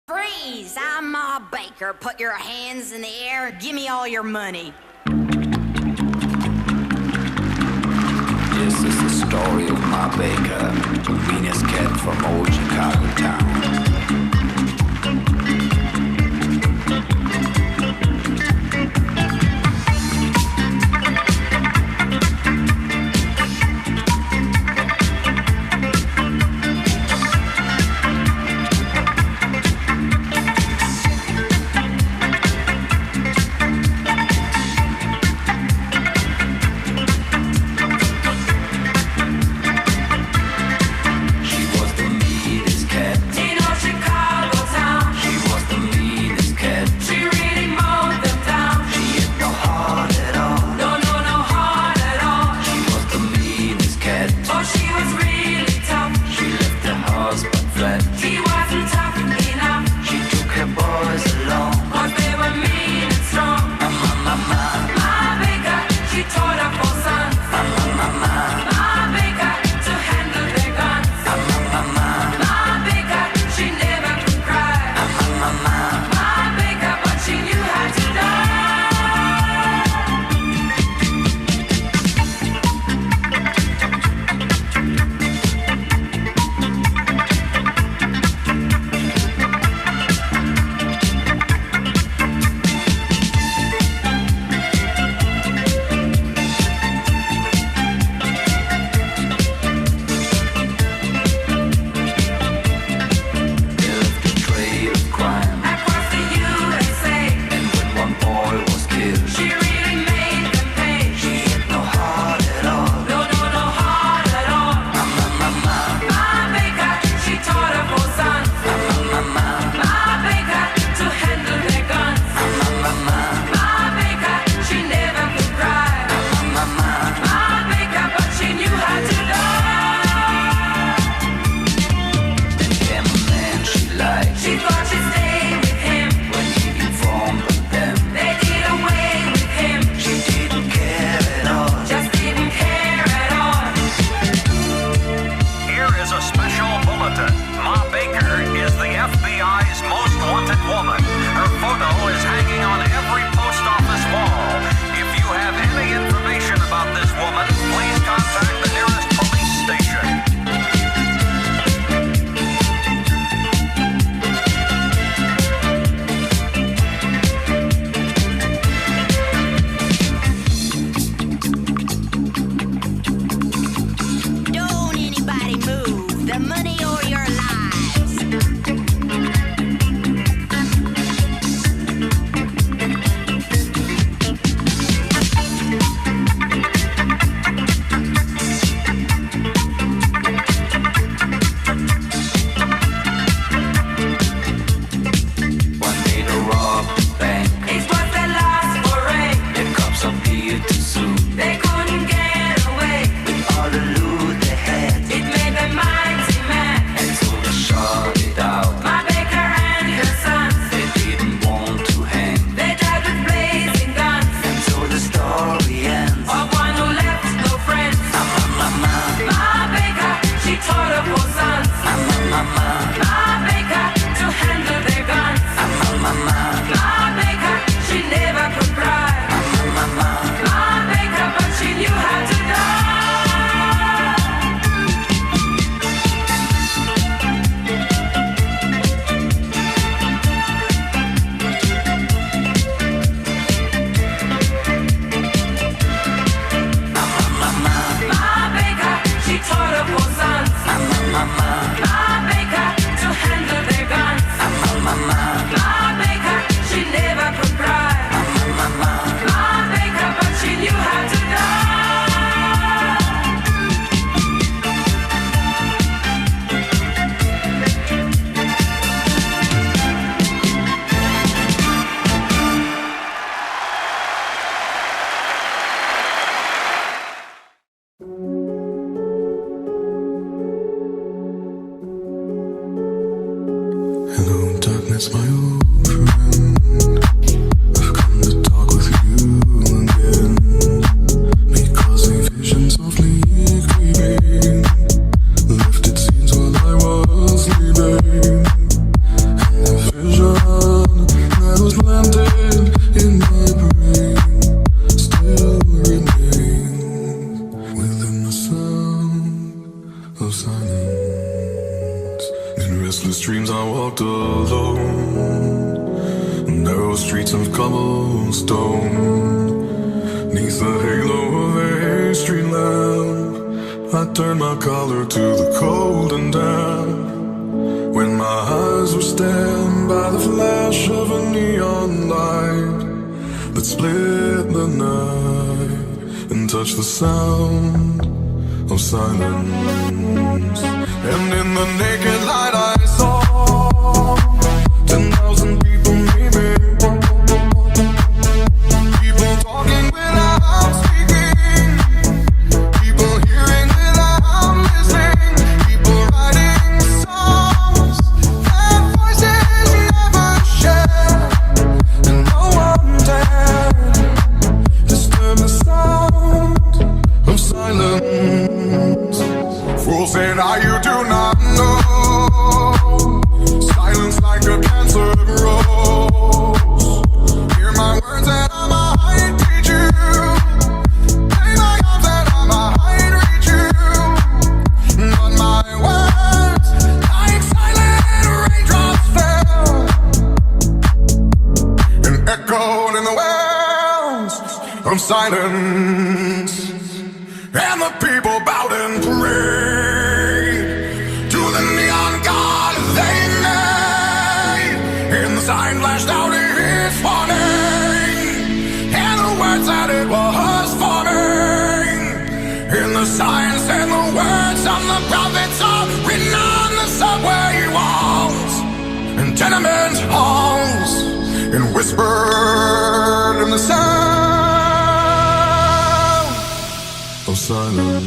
Freeze! I'm Ma Baker. Put your hands in the air. Give me all your money. This is the story of Ma Baker, the meanest cat from old Chicago town. Darkness, my old friend, I've come to talk with you again, because a vision softly creeping lifted scenes while I was sleeping, and I feel alone. Narrow streets of cobblestone. Neath the halo of a street lamp, I turned my collar to the cold and damp. When my eyes were stabbed by the flash of a neon light that split the night and touched the sound of silence. And in the naked light I saw 10,000 people maybe, people talking without speaking, people hearing without listening, people writing songs that voices never share, and no one dared disturb the sound of silence. Fools say now you do not know, silence like a cancer grows. Hear my words and I might teach you, lay my arms and I might reach you, but my words like silent raindrops fell and echoed in the wells of silence. And the people bowed and prayed to the neon god they made. And the sign flashed out its warning, and the words that it was forming. And the sign said the words of the prophets are written on the subway walls and tenement halls, and whispered in the sound of silence.